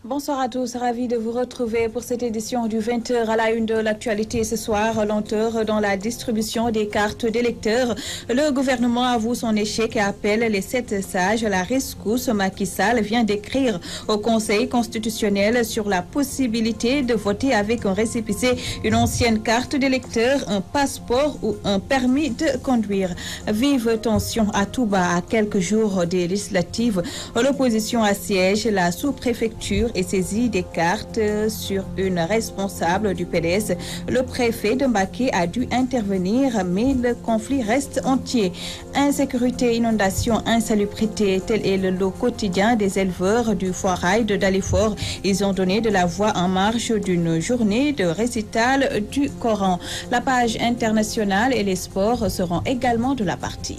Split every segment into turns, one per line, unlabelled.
Bonsoir à tous, ravi de vous retrouver pour cette édition du 20h à la une de l'actualité. Ce soir, lenteur dans la distribution des cartes d'électeurs. Le gouvernement avoue son échec et appelle les 7 sages à la rescousse. Macky Sall vient d'écrire au Conseil constitutionnel sur la possibilité de voter avec un récépissé, une ancienne carte d'électeur, un passeport ou un permis de conduire. Vive tension à Touba à quelques jours des législatives. L'opposition assiège la sous-préfecture est saisi des cartes sur une responsable du PDS. Le préfet de Mbacké a dû intervenir, mais le conflit reste entier. Insécurité, inondation, insalubrité, tel est le lot quotidien des éleveurs du foirail de Dalifort. Ils ont donné de la voix en marge d'une journée de récital du Coran. La page internationale et les sports seront également de la partie.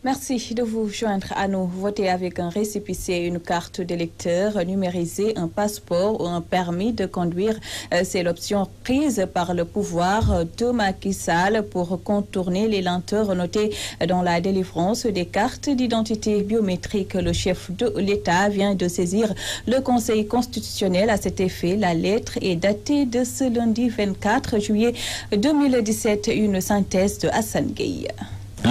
Merci de vous joindre à nous. Voter avec un récépissé, une carte d'électeur numérisée, un passeport ou un permis de conduire, c'est l'option prise par le pouvoir de Macky Sall pour contourner les lenteurs notées dans la délivrance des cartes d'identité biométrique. Le chef de l'État vient de saisir le Conseil constitutionnel à cet effet. La lettre est datée de ce lundi 24 juillet 2017. Une synthèse de Hassan Gueye.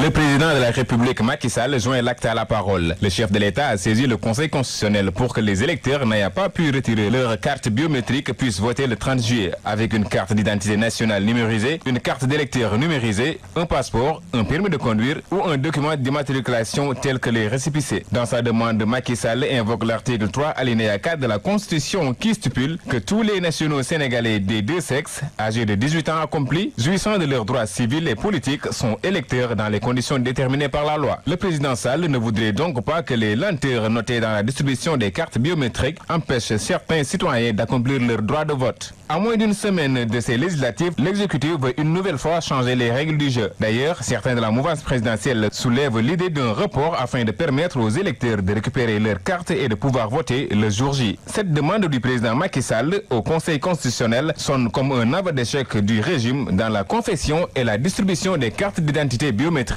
Le président de la République, Macky Sall, joint l'acte à la parole. Le chef de l'État a saisi le Conseil constitutionnel pour que les électeurs n'ayant pas pu retirer leur carte biométrique puissent voter le 30 juillet avec une carte d'identité nationale numérisée, une carte d'électeur numérisée, un passeport, un permis de conduire ou un document d'immatriculation tel que les récépissés. Dans sa demande, Macky Sall invoque l'article 3 alinéa 4 de la Constitution qui stipule que tous les nationaux sénégalais des deux sexes, âgés de 18 ans accomplis, jouissant de leurs droits civils et politiques, sont électeurs dans les conditions déterminées par la loi. Le président Sall ne voudrait donc pas que les lenteurs notées dans la distribution des cartes biométriques empêchent certains citoyens d'accomplir leur droit de vote. À moins d'une semaine de ces législatives, l'exécutif veut une nouvelle fois changer les règles du jeu. D'ailleurs, certains de la mouvance présidentielle soulèvent l'idée d'un report afin de permettre aux électeurs de récupérer leurs cartes et de pouvoir voter le jour J. Cette demande du président Macky Sall au Conseil constitutionnel sonne comme un aveu d'échec du régime dans la confection et la distribution des cartes d'identité biométriques.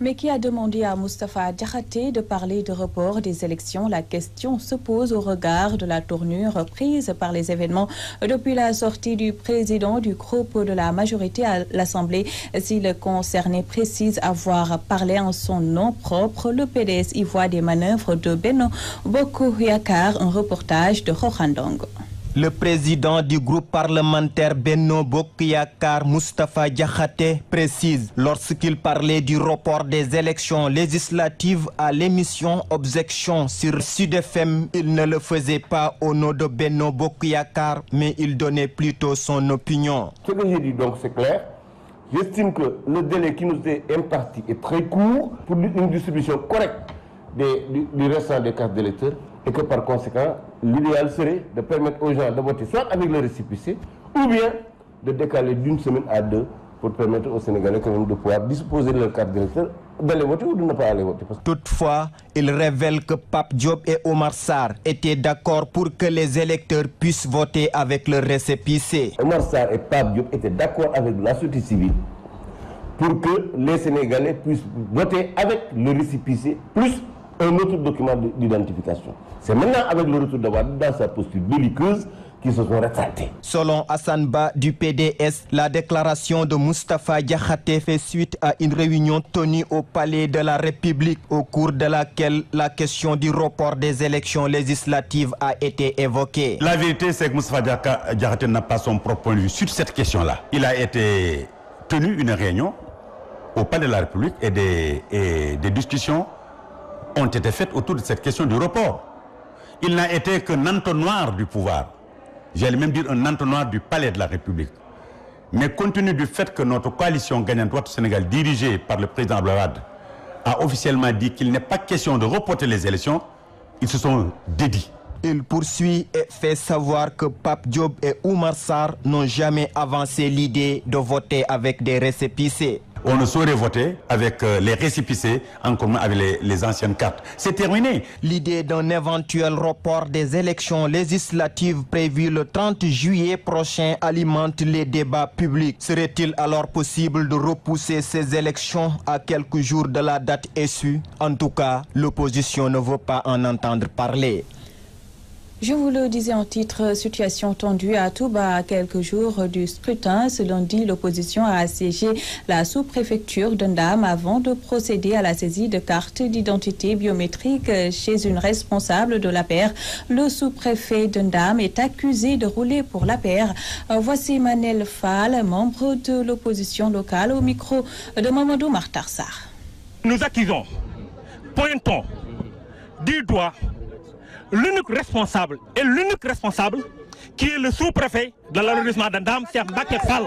Mais qui a demandé à Moustapha Diakhaté de parler de report des élections? La question se pose au regard de la tournure prise par les événements depuis la sortie du président du groupe de la majorité à l'Assemblée. Si le concerné précise avoir parlé en son nom propre, le PDS y voit des manœuvres de Benno Bokk Yakaar, un reportage de Rokhandong.
Le président du groupe parlementaire Benno Bokk Yakaar, Moustapha Diakhaté, précise lorsqu'il parlait du report des élections législatives à l'émission Objection sur Sud FM, il ne le faisait pas au nom de Benno Bokk Yakaar, mais il donnait plutôt son opinion.
Ce que j'ai dit donc c'est clair. J'estime que le délai qui nous est imparti est très court pour une distribution correcte du restant des cartes d'électeurs et que par conséquent, l'idéal serait de permettre aux gens de voter soit avec le récépissé ou bien de décaler d'une semaine à 2 pour permettre aux Sénégalais quand même de pouvoir disposer de leur carte d'électeur, d'aller voter ou de ne pas aller voter.
Toutefois, il révèle que Pape Diop et Omar Sarr étaient d'accord pour que les électeurs puissent voter avec le récépissé.
Omar Sarr et Pape Diop étaient d'accord avec la société civile pour que les Sénégalais puissent voter avec le récépissé plus un autre document d'identification. C'est maintenant avec le retour de Wade dans sa posture belliqueuse qui se sont rétractés.
Selon Hassan Ba du PDS, la déclaration de Moustapha Diakhaté fait suite à une réunion tenue au Palais de la République au cours de laquelle la question du report des élections législatives a été évoquée.
La vérité, c'est que Moustapha Diakhaté n'a pas son propre point de vue sur cette question-là. Il a été tenu une réunion au Palais de la République et des discussions ont été faites autour de cette question du report. Il n'a été qu'un entonnoir du pouvoir. J'allais même dire un entonnoir du palais de la République. Mais compte tenu du fait que notre coalition gagnante Wattu Sénégal, dirigée par le président Abdoulaye Wade, a officiellement dit qu'il n'est pas question de reporter les élections, ils se sont dédits.
Il poursuit et fait savoir que Pape Diop et Oumar Sarr n'ont jamais avancé l'idée de voter avec des récépissés.
On ne saurait voter avec les récépissés en commun avec les anciennes cartes. C'est terminé.
L'idée d'un éventuel report des élections législatives prévues le 30 juillet prochain alimente les débats publics. Serait-il alors possible de repousser ces élections à quelques jours de la date issue? En tout cas, l'opposition ne veut pas en entendre parler.
Je vous le disais en titre, situation tendue à Touba à quelques jours du scrutin. Ce lundi, l'opposition a assiégé la sous-préfecture de Ndam avant de procéder à la saisie de cartes d'identité biométrique chez une responsable de l'APR. Le sous-préfet de Ndam est accusé de rouler pour l'APR. Voici Manel Fall, membre de l'opposition locale, au micro de Mamadou Martarsar.
Nous accusons, pointons du doigt l'unique responsable qui est le sous-préfet de l'arrondissement de Ndam, c'est Mbacké Fall,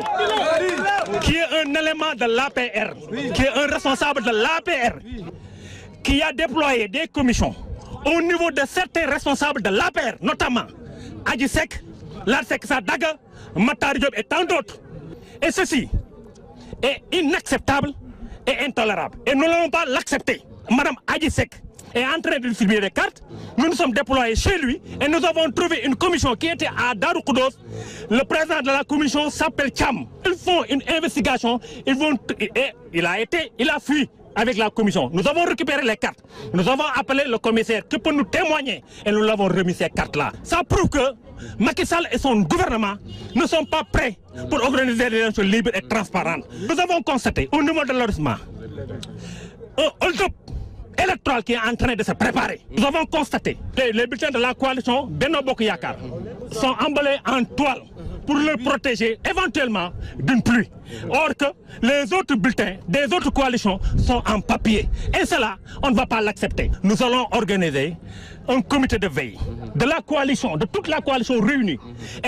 qui est un élément de l'APR, qui est un responsable de l'APR, qui a déployé des commissions au niveau de certains responsables de l'APR, notamment Adji Seck, Larsec Sadaga, Matar Diop et tant d'autres. Et ceci est inacceptable et intolérable. Et nous n'allons pas l'accepter. Madame Adji Seck est en train de distribuer des cartes. Nous nous sommes déployés chez lui et nous avons trouvé une commission qui était à Darou Khoudoss. Le président de la commission s'appelle Cham. Ils font une investigation. Il a fui avec la commission. Nous avons récupéré les cartes. Nous avons appelé le commissaire qui peut nous témoigner et nous l'avons remis ces cartes-là. Ça prouve que Macky Sall et son gouvernement ne sont pas prêts pour organiser des élections libres et transparentes. Nous avons constaté au niveau de l'arrondissement un hold-up électoral qui est en train de se préparer. Nous avons constaté que les bulletins de la coalition Benno Bokk Yakaar sont emballés en toile pour le protéger éventuellement d'une pluie. Or que les autres bulletins des autres coalitions sont en papier. Et cela, on ne va pas l'accepter. Nous allons organiser un comité de veille de la coalition, de toute la coalition réunie.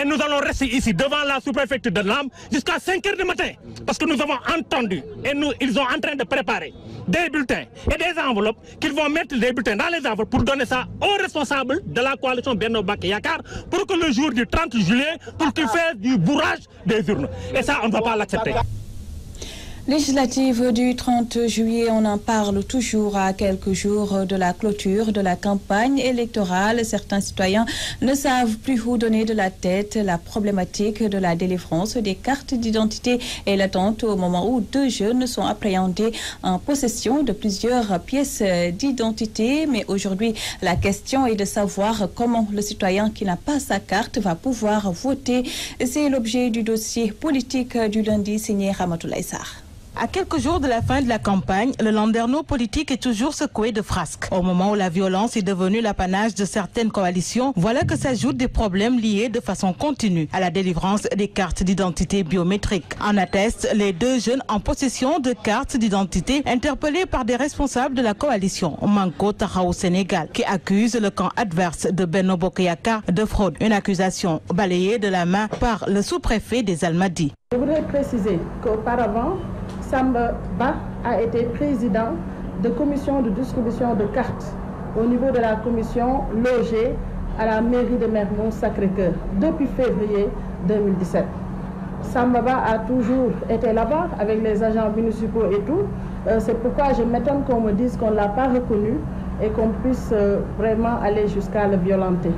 Et nous allons rester ici devant la sous-préfecture de Ndam jusqu'à 5 h du matin. Parce que nous avons entendu et ils sont en train de préparer des bulletins et des enveloppes qu'ils vont mettre des bulletins dans les enveloppes pour donner ça aux responsables de la coalition Benno Bokk Yakaar pour que le jour du 30 juillet, pour qu'ils fassent du bourrage des urnes. Et ça, on ne va pas l'accepter.
Législative du 30 juillet, on en parle toujours à quelques jours de la clôture de la campagne électorale. Certains citoyens ne savent plus où donner de la tête. La problématique de la délivrance des cartes d'identité est latente au moment où 2 jeunes sont appréhendés en possession de plusieurs pièces d'identité. Mais aujourd'hui, la question est de savoir comment le citoyen qui n'a pas sa carte va pouvoir voter. C'est l'objet du dossier politique du lundi signé Ramatoulaye Sarr.
À quelques jours de la fin de la campagne, le landerneau politique est toujours secoué de frasques. Au moment où la violence est devenue l'apanage de certaines coalitions, voilà que s'ajoutent des problèmes liés de façon continue à la délivrance des cartes d'identité biométriques. En attestent les 2 jeunes en possession de cartes d'identité interpellés par des responsables de la coalition Manko Taxawu Sénégal qui accusent le camp adverse de Benno Bokk Yakaar de fraude. Une accusation balayée de la main par le sous-préfet des Almadies.
Je voudrais préciser qu'auparavant, Samba Ba a été président de commission de distribution de cartes au niveau de la commission logée à la mairie de Mermoz Sacré-Cœur depuis février 2017. Samba Ba a toujours été là-bas avec les agents municipaux et tout. C'est pourquoi je m'étonne qu'on me dise qu'on ne l'a pas reconnu et qu'on puisse vraiment aller jusqu'à le violenter.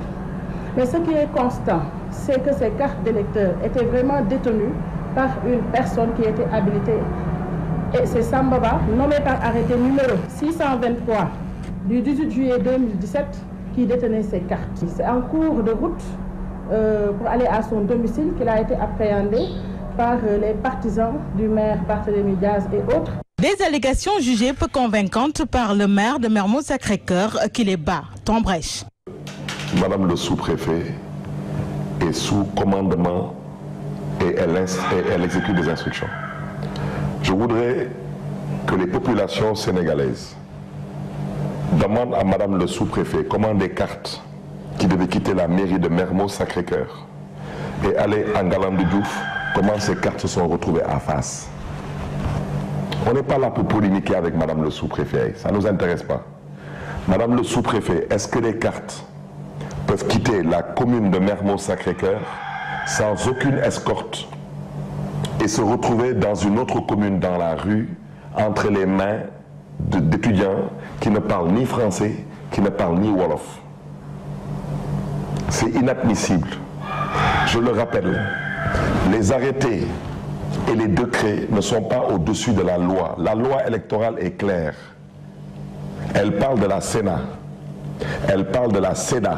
Mais ce qui est constant, c'est que ces cartes d'électeurs étaient vraiment détenues par une personne qui était habilitée. Et c'est Samba Ba, nommé par arrêté numéro 623 du 18 juillet 2017, qui détenait ces cartes. C'est en cours de route pour aller à son domicile qu'il a été appréhendé par les partisans du maire Barthélémy Diaz et autres.
Des allégations jugées peu convaincantes par le maire de Mermoz Sacré-Cœur qui les bat, Tombrèche.
Madame le sous-préfet est sous commandement et elle exécute des instructions. Je voudrais que les populations sénégalaises demandent à Madame le sous-préfet comment des cartes qui devaient quitter la mairie de Mermoz Sacré-Cœur et aller en Galandou Diouf, comment ces cartes se sont retrouvées à face. On n'est pas là pour polémiquer avec Madame le sous-préfet, ça ne nous intéresse pas. Madame le sous-préfet, est-ce que les cartes peuvent quitter la commune de Mermoz Sacré-Cœur sans aucune escorte et se retrouver dans une autre commune dans la rue, entre les mains d'étudiants qui ne parlent ni français, qui ne parlent ni wolof. C'est inadmissible. Je le rappelle, les arrêtés et les décrets ne sont pas au-dessus de la loi. La loi électorale est claire. Elle parle de la Sénat, elle parle de la SEDA,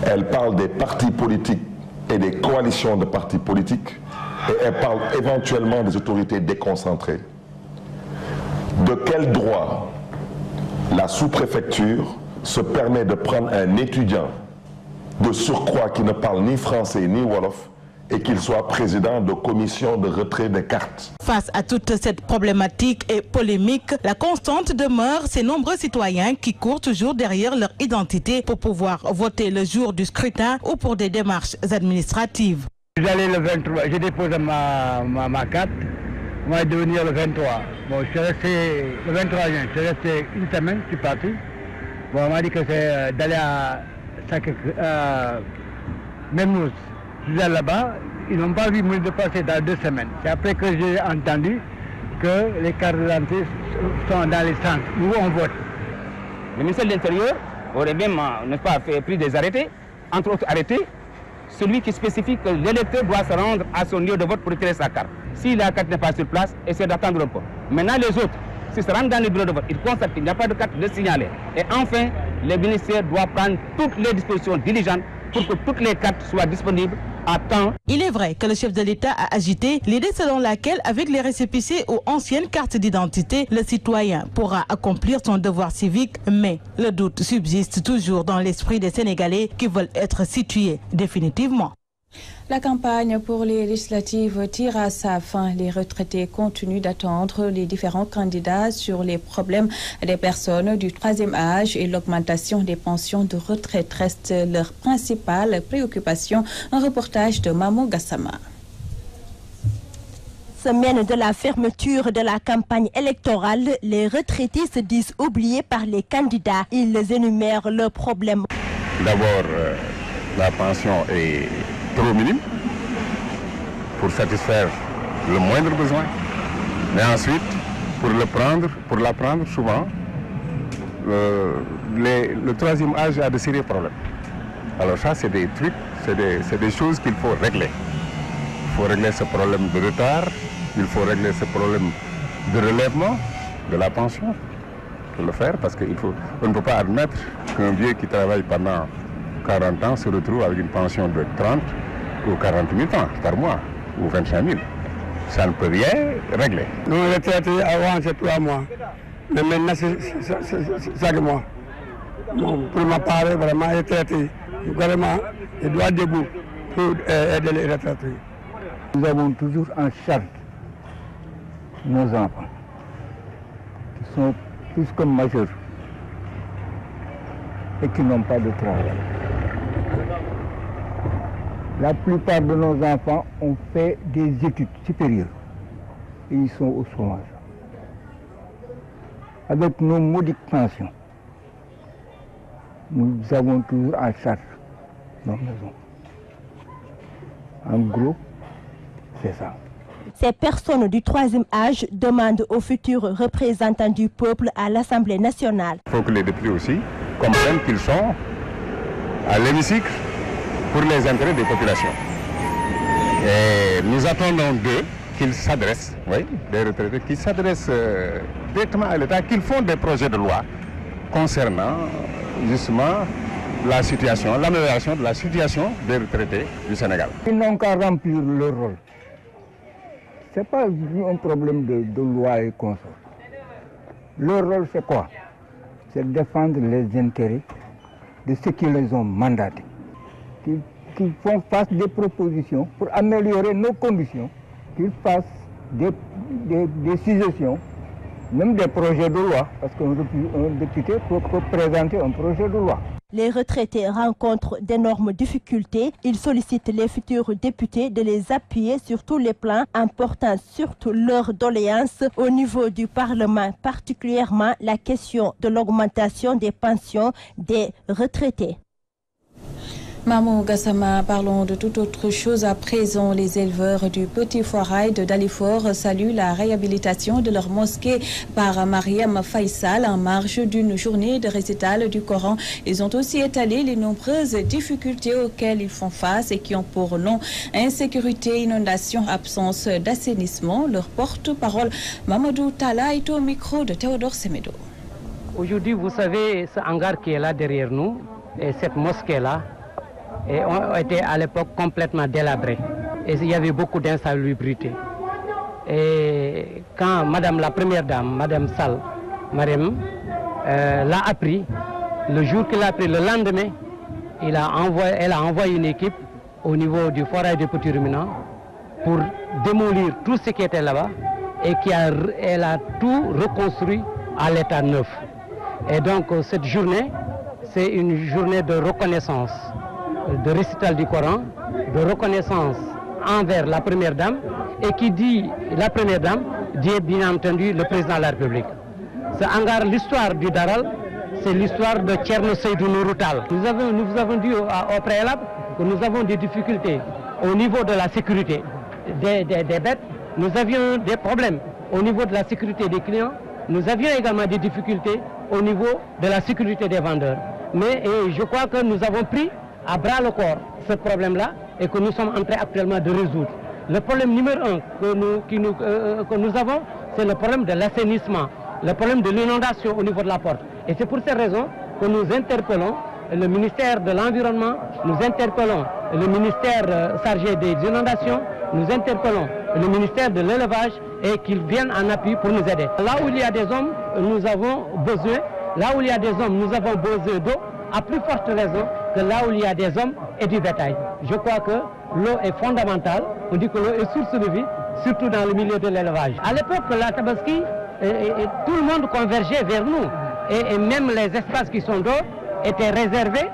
elle parle des partis politiques et des coalitions de partis politiques, et elle parle éventuellement des autorités déconcentrées. De quel droit la sous-préfecture se permet de prendre un étudiant de surcroît qui ne parle ni français ni wolof et qu'il soit président de commission de retrait des cartes?
Face à toute cette problématique et polémique, la constante demeure ces nombreux citoyens qui courent toujours derrière leur identité pour pouvoir voter le jour du scrutin ou pour des démarches administratives.
J'allais le 23, j'ai déposé ma carte, on va devenir le 23. Bon, je suis resté le 23 juin, je suis resté une semaine, je suis parti. Bon, on m'a dit que c'est d'aller à Memnous. Je suis allé là-bas, ils n'ont pas vu me dépasser dans 2 semaines. C'est après que j'ai entendu que les cartes d'identité sont dans les centres où on vote.
Le ministère de l'Intérieur aurait même, n'est-ce pas, pris des arrêtés, entre autres arrêtés, celui qui spécifie que l'électeur doit se rendre à son lieu de vote pour retirer sa carte. Si la carte n'est pas sur place, essaie d'attendre un peu. Maintenant les autres, s'ils se rendent dans le bureau de vote, ils constatent qu'il n'y a pas de carte de signaler. Et enfin, le ministère doit prendre toutes les dispositions diligentes pour que toutes les cartes soient disponibles à temps.
Il est vrai que le chef de l'État a agité l'idée selon laquelle, avec les récépissés ou anciennes cartes d'identité, le citoyen pourra accomplir son devoir civique, mais le doute subsiste toujours dans l'esprit des Sénégalais qui veulent être situés définitivement.
La campagne pour les législatives tire à sa fin. Les retraités continuent d'attendre les différents candidats sur les problèmes des personnes du 3e âge et l'augmentation des pensions de retraite reste leur principale préoccupation. Un reportage de Mamou Gassama.
Semaine de la fermeture de la campagne électorale, les retraités se disent oubliés par les candidats. Ils énumèrent leurs problèmes.
D'abord, la pension est trop minime pour satisfaire le moindre besoin. Mais ensuite, pour la prendre souvent, le 3e âge a de sérieux problèmes. Alors ça, c'est des trucs, c'est des choses qu'il faut régler. Il faut régler ce problème de retard, il faut régler ce problème de relèvement de la pension. Il faut le faire parce qu'on ne peut pas admettre qu'un vieux qui travaille pendant 40 ans se retrouve avec une pension de 30 ou 40 000 francs par mois, ou 25 000. Ça ne peut rien régler.
Nous, les retraités, avant, c'est 3 mois. Mais maintenant, c'est 5 mois. Bon, pour ma part, vraiment, les retraités, vraiment, ils doivent debout pour aider les retraités. Nous avons toujours en charge nos enfants, qui sont plus que majeurs et qui n'ont pas de travail. La plupart de nos enfants ont fait des études supérieures et ils sont au chômage. Avec nos modiques pensions, nous avons toujours en charge nos maisons. En gros, c'est ça.
Ces personnes du 3e âge demandent aux futurs représentants du peuple à l'Assemblée nationale.
Il faut que les députés aussi comprennent qu'ils sont à l'hémicycle pour les intérêts des populations. Et nous attendons d'eux qu'ils s'adressent, des retraités, qu'ils s'adressent directement à l'État, qu'ils font des projets de loi concernant justement la situation, l'amélioration de la situation des retraités du Sénégal.
Ils n'ont qu'à remplir leur rôle. Ce n'est pas un problème de loi et consorts. Leur rôle, c'est quoi? C'est défendre les intérêts de ceux qui les ont mandatés, qu'ils font face des propositions pour améliorer nos conditions, qu'ils fassent des suggestions, même des projets de loi, parce qu'un député peut présenter un projet de loi.
Les retraités rencontrent d'énormes difficultés. Ils sollicitent les futurs députés de les appuyer sur tous les plans en portant surtout leurs doléances au niveau du Parlement, particulièrement la question de l'augmentation des pensions des retraités.
Mamou Gassama, parlons de toute autre chose à présent. Les éleveurs du Petit Foirail de Dalifort saluent la réhabilitation de leur mosquée par Mariam Faisal en marge d'une journée de récital du Coran. Ils ont aussi étalé les nombreuses difficultés auxquelles ils font face et qui ont pour nom insécurité, inondation, absence d'assainissement. Leur porte-parole, Mamadou Tala, est au micro de Théodore Semedo.
Aujourd'hui, vous savez, ce hangar qui est là derrière nous et cette mosquée-là, et ont été à l'époque complètement délabrés. Et il y avait beaucoup d'insalubrité. Et quand Madame la Première Dame, Madame Sall, Mariam, l'a appris, le jour qu'elle l'a appris, le lendemain, elle a envoyé une équipe au niveau du Foirail de Petit Ruminant pour démolir tout ce qui était là-bas et elle a tout reconstruit à l'état neuf. Et donc cette journée, c'est une journée de reconnaissance, de récital du Coran, de reconnaissance envers la Première Dame, et qui dit la Première Dame, dit bien entendu le Président de la République. Ce hangar, l'histoire du Daral, c'est l'histoire de Thierno Seydou Nourou Tall. Nous avons dit au préalable que nous avons des difficultés au niveau de la sécurité des bêtes. Nous avions des problèmes au niveau de la sécurité des clients. Nous avions également des difficultés au niveau de la sécurité des vendeurs. Mais je crois que nous avons pris à bras le corps ce problème-là et que nous sommes en train actuellement de résoudre. Le problème numéro un que nous avons, c'est le problème de l'assainissement, le problème de l'inondation au niveau de la porte. Et c'est pour ces raisons que nous interpellons le ministère de l'Environnement, nous interpellons le ministère chargé des inondations, nous interpellons le ministère de l'Élevage et qu'ils viennent en appui pour nous aider. Là où il y a des hommes, nous avons besoin, là où il y a des hommes, nous avons besoin d'eau, à plus forte raison que là où il y a des hommes et du bétail. Je crois que l'eau est fondamentale, on dit que l'eau est source de vie, surtout dans le milieu de l'élevage. À l'époque, la Tabaski, tout le monde convergeait vers nous, et même les espaces qui sont d'eau étaient réservés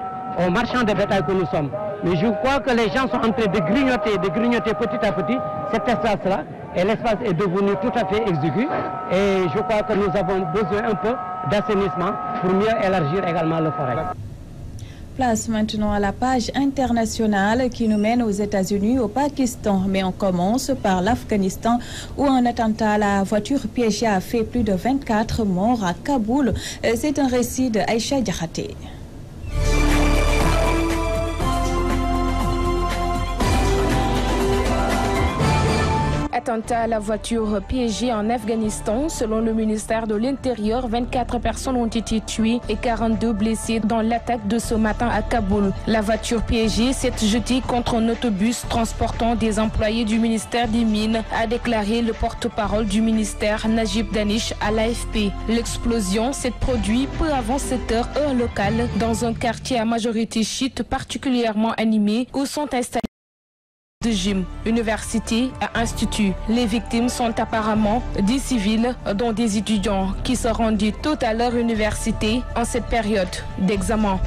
aux marchands de bétail que nous sommes. Mais je crois que les gens sont en train de grignoter petit à petit cet espace-là, et l'espace est devenu tout à fait exigu, et je crois que nous avons besoin un peu d'assainissement pour mieux élargir également le forêt.
Place maintenant à la page internationale qui nous mène aux États-Unis, au Pakistan. Mais on commence par l'Afghanistan où un attentat à la voiture piégée a fait plus de 24 morts à Kaboul. C'est un récit de Aïcha Diakhaté.
Attentat à la voiture piégée en Afghanistan. Selon le ministère de l'Intérieur, 24 personnes ont été tuées et 42 blessées dans l'attaque de ce matin à Kaboul. La voiture piégée s'est jetée contre un autobus transportant des employés du ministère des Mines, a déclaré le porte-parole du ministère Najib Danish à l'AFP. L'explosion s'est produite peu avant 7 heures heure locale dans un quartier à majorité chiite particulièrement animé où sont installés de gym, université et institut. Les victimes sont apparemment des civils, dont des étudiants qui se rendaient tôt à leur université en cette période d'examen.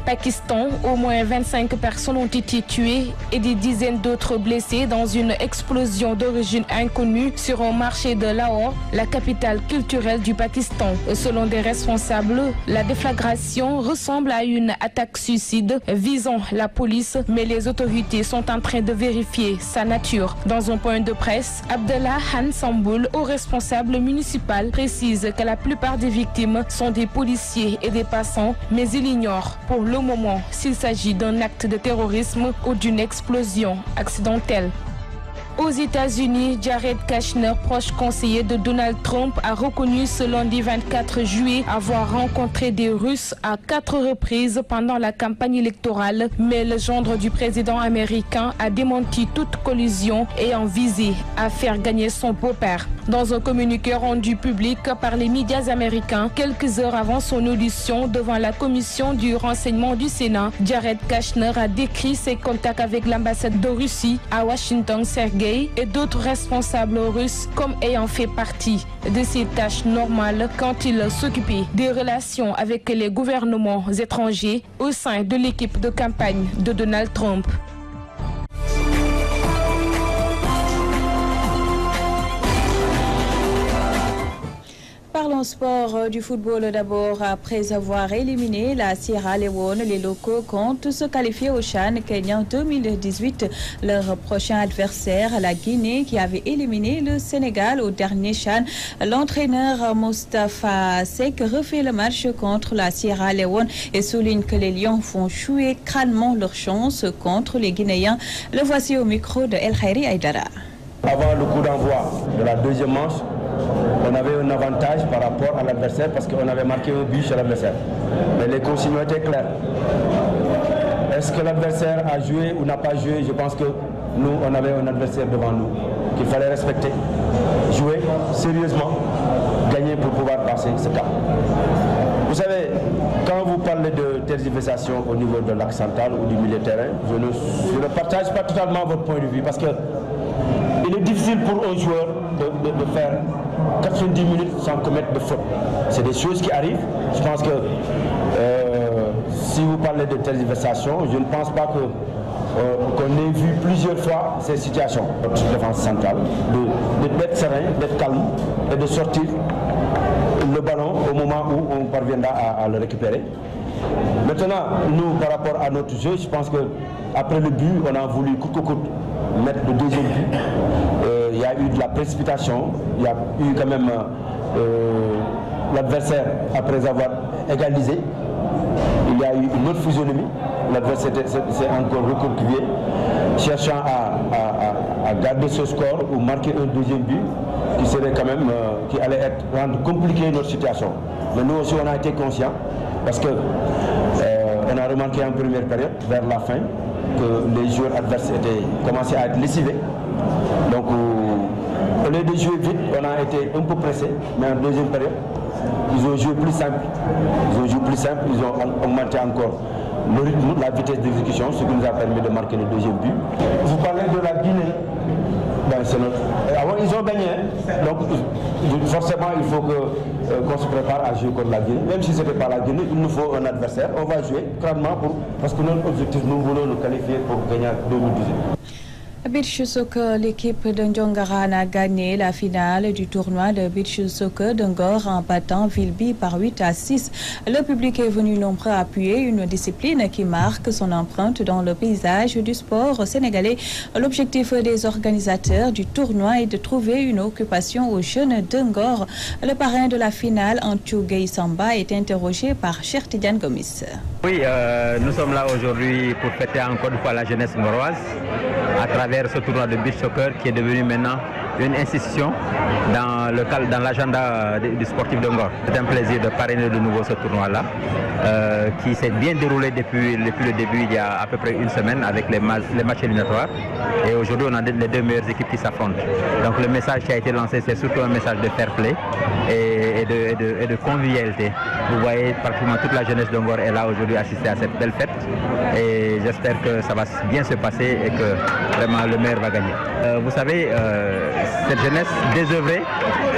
Pakistan, au moins 25 personnes ont été tuées et des dizaines d'autres blessées dans une explosion d'origine inconnue sur un marché de Lahore, la capitale culturelle du Pakistan. Selon des responsables, la déflagration ressemble à une attaque suicide visant la police, mais les autorités sont en train de vérifier sa nature. Dans un point de presse, Abdallah Han Samboul, haut responsable municipal, précise que la plupart des victimes sont des policiers et des passants, mais il ignore pour le moment s'il s'agit d'un acte de terrorisme ou d'une explosion accidentelle. Aux États-Unis, Jared Kushner, proche conseiller de Donald Trump, a reconnu ce lundi 24 juillet avoir rencontré des Russes à 4 reprises pendant la campagne électorale, mais le gendre du président américain a démenti toute collusion ayant visé à faire gagner son beau-père. Dans un communiqué rendu public par les médias américains quelques heures avant son audition devant la commission du renseignement du Sénat, Jared Kushner a décrit ses contacts avec l'ambassade de Russie à Washington, Sergei, et d'autres responsables russes comme ayant fait partie de ses tâches normales quand il s'occupait des relations avec les gouvernements étrangers au sein de l'équipe de campagne de Donald Trump.
Parlons sport du football d'abord. Après avoir éliminé la Sierra Leone, les locaux comptent se qualifier au CHAN Kenya 2018. Leur prochain adversaire, la Guinée, qui avait éliminé le Sénégal au dernier CHAN. L'entraîneur Moustapha Seck refait le match contre la Sierra Leone et souligne que les Lions font jouer crânement leur chance contre les Guinéens. Le voici au micro de El Khairi Aïdara.
Avant le coup d'envoi de la deuxième manche, on avait un avantage par rapport à l'adversaire parce qu'on avait marqué un but chez l'adversaire. Mais les consignes étaient claires. Est-ce que l'adversaire a joué ou n'a pas joué? Je pense que nous, on avait un adversaire devant nous qu'il fallait respecter, jouer sérieusement, gagner pour pouvoir passer ce cap. Vous savez, quand vous parlez de tergiversation au niveau de l'axe central ou du milieu de terrain, je ne partage pas totalement votre point de vue parce que il est difficile pour un joueur de faire 90 minutes sans commettre de faute. C'est des choses qui arrivent. Je pense que si vous parlez de tergiversation, je ne pense pas qu'on ait vu plusieurs fois ces situations. Notre défense centrale, d'être serein, d'être calme et de sortir le ballon au moment où on parviendra à le récupérer. Maintenant, nous, par rapport à notre jeu, je pense qu'après le but, on a voulu coûte que coûte mettre le deuxième but. Il y a eu de la précipitation, il y a eu quand même l'adversaire, après avoir égalisé, il y a eu une autre physionomie, l'adversaire s'est encore recroquevillé, cherchant à garder ce score ou marquer un deuxième but qui serait quand même, qui allait rendre compliqué notre situation. Mais nous aussi on a été conscients parce que on a remarqué en première période, vers la fin, que les joueurs adverses commençaient à être lessivés. Donc au lieu de jouer vite, on a été un peu pressés, mais en deuxième période, ils ont joué plus simple. Ils ont augmenté encore le rythme, la vitesse d'exécution, ce qui nous a permis de marquer le deuxième but. Vous parlez de la Guinée. Ben, avant, ils ont gagné, donc forcément il faut qu'on se prépare à jouer contre la Guinée. Même si ce n'était pas la Guinée, il nous faut un adversaire. On va jouer crânement parce que notre objectif, nous voulons nous qualifier pour gagner 2018.
Beach Soccer, l'équipe de Ndjongaran a gagné la finale du tournoi de Beach Soccer de Ngor en battant Vilby par 8-6. Le public est venu nombreux appuyer une discipline qui marque son empreinte dans le paysage du sport sénégalais. L'objectif des organisateurs du tournoi est de trouver une occupation aux jeunes de Ngor. Le parrain de la finale, Anthiou Gueye Samba, est interrogé par Cheikh Tidiane Gomis.
Oui, nous sommes là aujourd'hui pour fêter encore une fois la jeunesse ngoroise à travers ce tournoi de beach soccer qui est devenu maintenant une institution dans l'agenda du sportif de Ngor. C'est un plaisir de parrainer de nouveau ce tournoi-là qui s'est bien déroulé depuis le début, il y a à peu près une semaine avec les matchs éliminatoires. Et aujourd'hui, on a les deux meilleures équipes qui s'affrontent. Donc le message qui a été lancé, c'est surtout un message de fair play et de convivialité. Vous voyez, pratiquement toute la jeunesse de Ngor est là aujourd'hui assister à cette belle fête. Et j'espère que ça va bien se passer et que vraiment le meilleur va gagner. Vous savez, cette jeunesse désœuvrée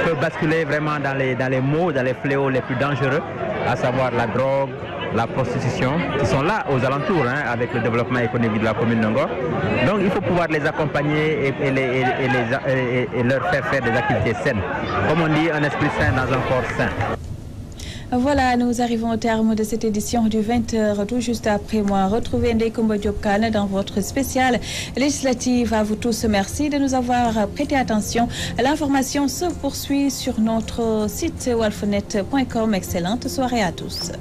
peut basculer vraiment dans les maux, dans les fléaux les plus dangereux, à savoir la drogue, la prostitution, qui sont là aux alentours avec le développement économique de la commune de Ngor. Donc il faut pouvoir les accompagner et leur faire des activités saines. Comme on dit, un esprit sain dans un corps sain.
Voilà, nous arrivons au terme de cette édition du 20h. Tout juste après moi, retrouvez Ndeye Koumba Diop Kane dans votre spéciale législative. À vous tous, merci de nous avoir prêté attention. L'information se poursuit sur notre site walfnet.com. Excellente soirée à tous.